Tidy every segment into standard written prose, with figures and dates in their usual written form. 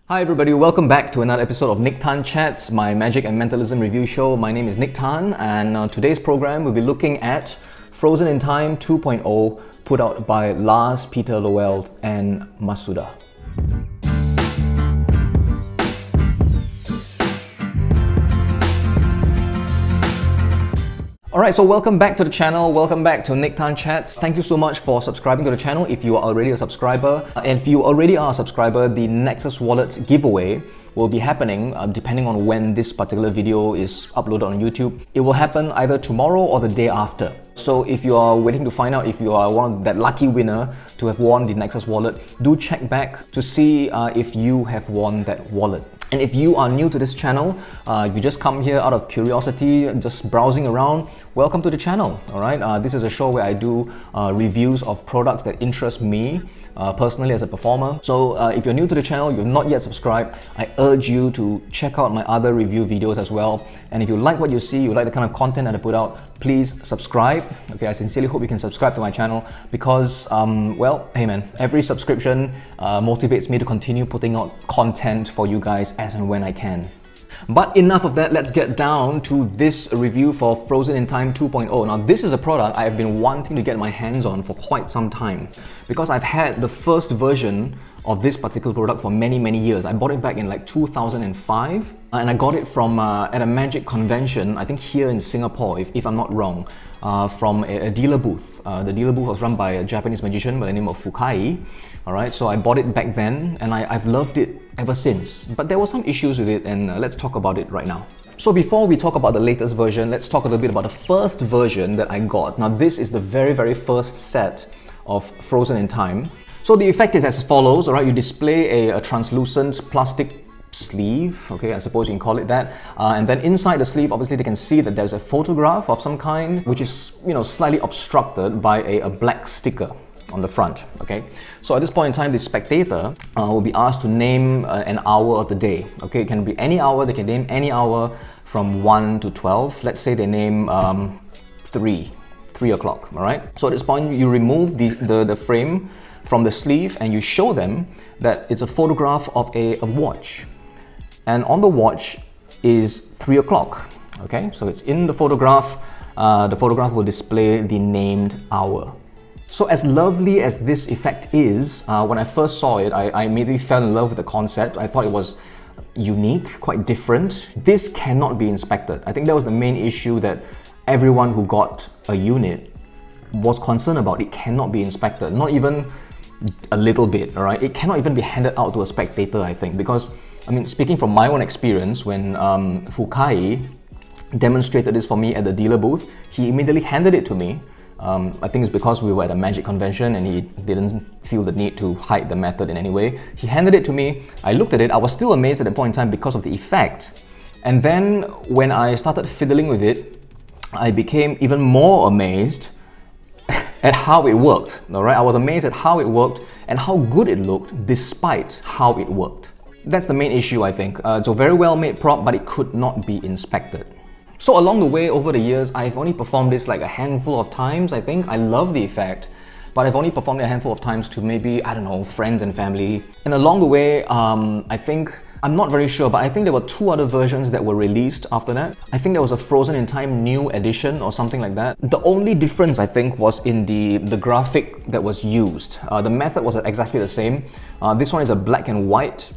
Hi everybody, welcome back to another episode of Nick Tan Chats, my magic and mentalism review show. My name is Nick Tan, and today's program we'll be looking at Frozen in Time 2.0, put out by Lars-Peter, Loeld and Masuda. Alright, so welcome back to the channel, welcome back to Nick Tan Chats. Thank you so much for subscribing to the channel if you are already a subscriber. And if you already are a subscriber, the Nexus Wallet giveaway will be happening depending on when this particular video is uploaded on YouTube. It will happen either tomorrow or the day after. So if you are waiting to find out if you are one of that lucky winner to have won the Nexus Wallet, do check back to see if you have won that wallet. And if you are new to this channel, if you just come here out of curiosity, just browsing around, welcome to the channel, alright? This is a show where I do reviews of products that interest me personally as a performer. So if you're new to the channel, you've not yet subscribed, I urge you to check out my other review videos as well. And if you like what you see, you like the kind of content that I put out, please subscribe. Okay, I sincerely hope you can subscribe to my channel because, well, hey man, every subscription motivates me to continue putting out content for you guys as and when I can. But enough of that, let's get down to this review for Frozen in Time 2.0. Now this is a product I have been wanting to get my hands on for quite some time because I've had the first version of this particular product for many years. I bought it back in like 2005 and I got it from at a magic convention, I think here in Singapore, if I'm not wrong, from a dealer booth. The dealer booth was run by a Japanese magician by the name of Fukai. Alright, so I bought it back then and I've loved it ever since. But there were some issues with it and let's talk about it right now. So before we talk about the latest version, let's talk a little bit about the first version that I got. Now this is the very first set of Frozen in Time. So the effect is as follows, alright, you display a translucent plastic sleeve, okay, I suppose you can call it that, and then inside the sleeve obviously they can see that there's a photograph of some kind which is, you know, slightly obstructed by a black sticker on the front, okay? So at this point in time, the spectator will be asked to name an hour of the day, okay? It can be any hour, they can name any hour from 1 to 12. Let's say they name 3 o'clock, all right? So at this point, you remove the frame from the sleeve and you show them that it's a photograph of a watch. And on the watch is 3 o'clock, okay? So it's in the photograph will display the named hour. So as lovely as this effect is, when I first saw it, I immediately fell in love with the concept. I thought it was unique, quite different. This cannot be inspected. I think that was the main issue that everyone who got a unit was concerned about. It cannot be inspected, not even a little bit, all right? It cannot even be handed out to a spectator, I think, because, I mean, speaking from my own experience, when Fukai demonstrated this for me at the dealer booth, he immediately handed it to me. I think it's because we were at a magic convention and he didn't feel the need to hide the method in any way. He handed it to me, I looked at it, I was still amazed at that point in time because of the effect. And then when I started fiddling with it, I became even more amazed at how it worked, alright? I was amazed at how it worked and how good it looked despite how it worked. That's the main issue, I think. It's a very well made prop, but it could not be inspected. So along the way, over the years, I've only performed this like a handful of times, I think. I love the effect, but I've only performed it a handful of times to maybe, I don't know, friends and family. And along the way, I think, I'm not very sure, but I think there were 2 other versions that were released after that. I think there was a Frozen in Time new edition or something like that. The only difference, I think, was in the graphic that was used. The method was exactly the same. This one is a black and white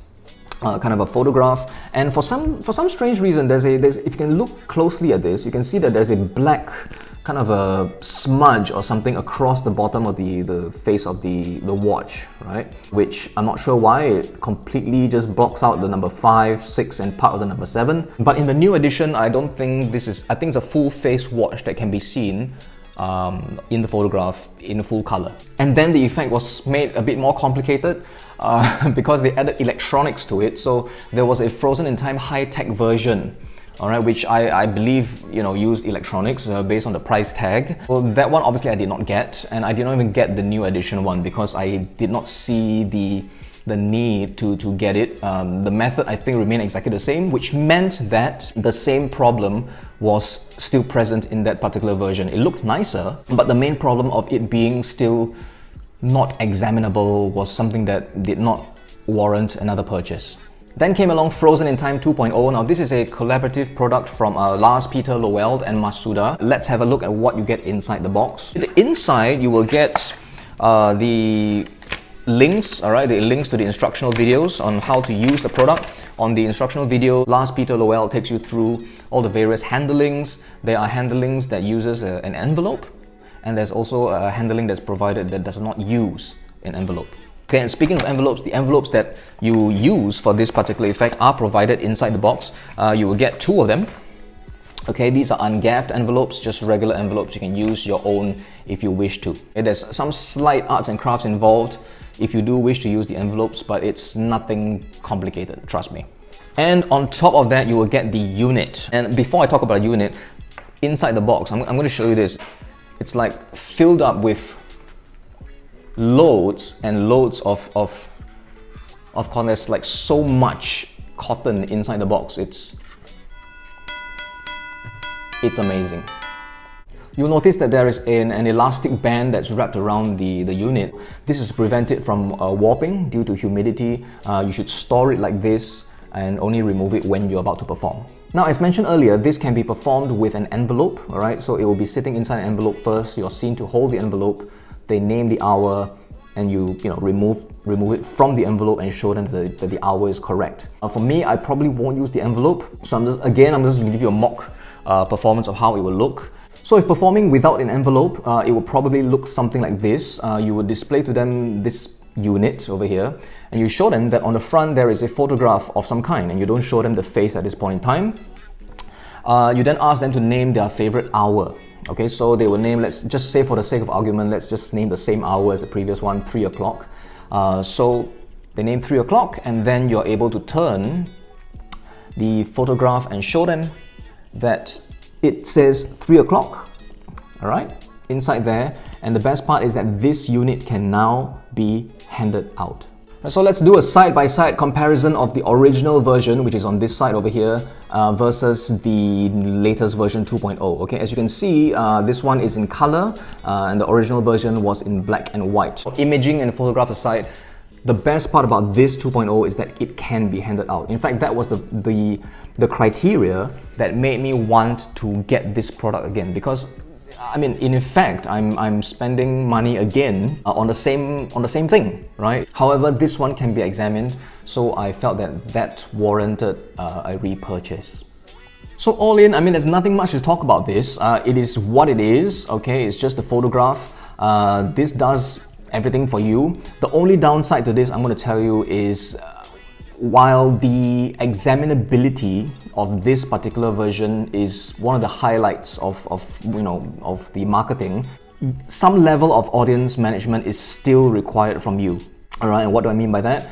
kind of a photograph, and for some strange reason, there's if you can look closely at this, you can see that there's a black kind of a smudge or something across the bottom of the face of the watch, right? Which I'm not sure why, it completely just blocks out the number 5, 6 and part of the number 7. But in the new edition, I don't think this is, I think it's a full face watch that can be seen in the photograph in full color. And then the effect was made a bit more complicated because they added electronics to it. So there was a Frozen in Time high-tech version, alright, which I believe, you know, used electronics based on the price tag. Well, that one obviously I did not get, and I did not even get the new edition one because I did not see the need to get it. The method, I think, remained exactly the same, which meant that the same problem was still present in that particular version. It looked nicer, but the main problem of it being still not examinable was something that did not warrant another purchase. Then came along Frozen in Time 2.0. Now this is a collaborative product from Lars-Peter, Loeld and Masuda. Let's have a look at what you get inside the box. Inside you will get the links, alright, the links to the instructional videos on how to use the product. On the instructional video, Lars-Peter Loeld takes you through all the various handlings. There are handlings that uses an envelope, and there's also a handling that's provided that does not use an envelope. Okay, and speaking of envelopes, the envelopes that you use for this particular effect are provided inside the box. You will get 2 of them. Okay, these are ungaffed envelopes, just regular envelopes. You can use your own if you wish to. Okay, there's some slight arts and crafts involved if you do wish to use the envelopes, but it's nothing complicated, trust me. And on top of that, you will get the unit. And before I talk about a unit, inside the box, I'm going to show you this. It's like filled up with loads and loads of cotton. There's like so much cotton inside the box. It's amazing. You'll notice that there is an elastic band that's wrapped around the unit. This is to prevent it from warping due to humidity. You should store it like this and only remove it when you're about to perform. Now, as mentioned earlier, this can be performed with an envelope, all right? So it will be sitting inside an envelope first. You're seen to hold the envelope. They name the hour, and you remove it from the envelope and show them that the hour is correct. For me, I probably won't use the envelope, so I'm just going to give you a mock performance of how it will look. So if performing without an envelope, it will probably look something like this. You would display to them this unit over here, and you show them that on the front there is a photograph of some kind, and you don't show them the face at this point in time. You then ask them to name their favorite hour. Okay, so they will name, let's just say for the sake of argument, let's just name the same hour as the previous one, 3 o'clock. So they name 3 o'clock, and then you're able to turn the photograph and show them that it says 3 o'clock, all right, inside there. And the best part is that this unit can now be handed out. So let's do a side-by-side comparison of the original version, which is on this side over here, versus the latest version 2.0. Okay, as you can see, this one is in color, and the original version was in black and white. Imaging and photograph aside, the best part about this 2.0 is that it can be handed out. In fact, that was the criteria that made me want to get this product again, because I mean, in effect, I'm spending money again on the same thing, right? However, this one can be examined, so I felt that warranted a repurchase. So all in, I mean, there's nothing much to talk about this. It is what it is, okay? It's just a photograph. This does everything for you. The only downside to this, I'm going to tell you, is while the examinability of this particular version is one of the highlights of the marketing, some level of audience management is still required from you. All right, and what do I mean by that?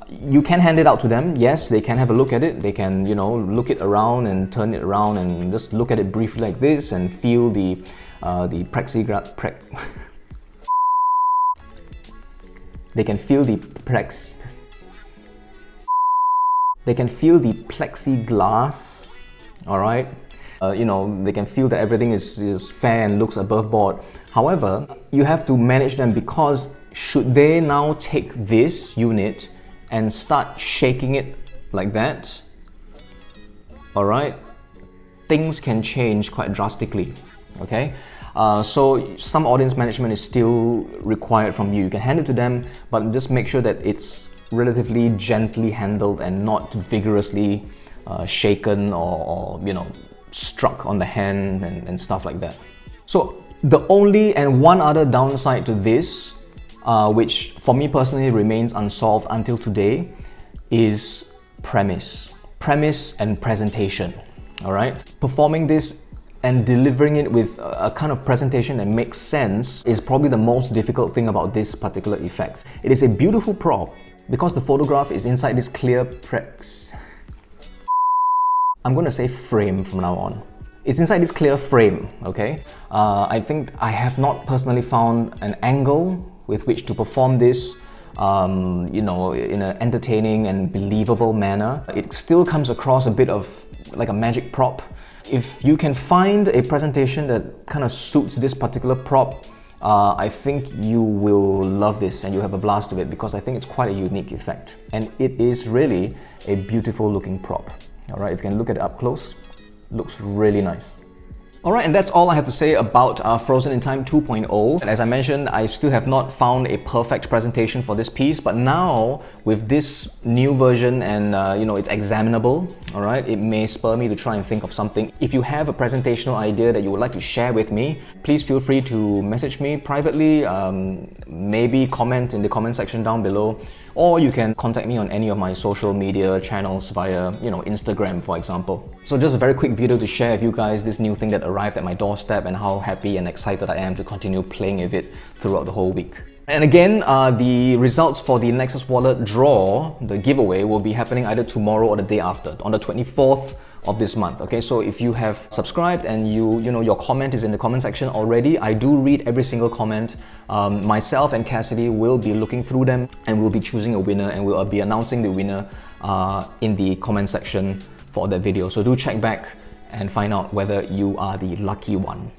You can hand it out to them. Yes, they can have a look at it. They can, look it around and turn it around and just look at it briefly like this and feel the plexiglass. They can feel the plexiglass, all right? They can feel that everything is fair and looks above board. However, you have to manage them, because should they now take this unit and start shaking it like that, all right, things can change quite drastically, okay? So some audience management is still required from you. You can hand it to them, but just make sure that it's relatively gently handled and not vigorously shaken or struck on the hand and stuff like that. So the only and one other downside to this, which for me personally remains unsolved until today, is premise and presentation. All right, performing this and delivering it with a kind of presentation that makes sense is probably the most difficult thing about this particular effect. It is a beautiful prop because the photograph is inside this clear I'm going to say frame from now on. It's inside this clear frame, okay? I think I have not personally found an angle with which to perform this in an entertaining and believable manner. It still comes across a bit of like a magic prop. If you can find a presentation that kind of suits this particular prop I think you will love this and you'll have a blast with it, because I think it's quite a unique effect. And it is really a beautiful looking prop. All right, if you can look at it up close, looks really nice. Alright, and that's all I have to say about Frozen in Time 2.0. And as I mentioned, I still have not found a perfect presentation for this piece, but now with this new version and it's examinable, alright, it may spur me to try and think of something. If you have a presentational idea that you would like to share with me, please feel free to message me privately, maybe comment in the comment section down below, or you can contact me on any of my social media channels via, Instagram, for example. So just a very quick video to share with you guys this new thing that arrived at my doorstep and how happy and excited I am to continue playing with it throughout the whole week. And again, the results for the Nexus Wallet draw, the giveaway, will be happening either tomorrow or the day after, on the 24th of this month. Okay, so if you have subscribed and your comment is in the comment section already, I do read every single comment. Myself and Cassidy will be looking through them and we'll be choosing a winner, and we'll be announcing the winner in the comment section for that video. So do check back and find out whether you are the lucky one.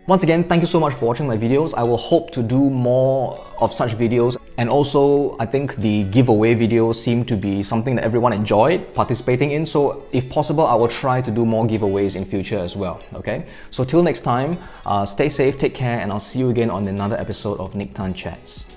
Once again, thank you so much for watching my videos. I will hope to do more of such videos. And also, I think the giveaway videos seem to be something that everyone enjoyed participating in. So if possible, I will try to do more giveaways in future as well. Okay? So till next time, stay safe, take care, and I'll see you again on another episode of Nique Tan Chats.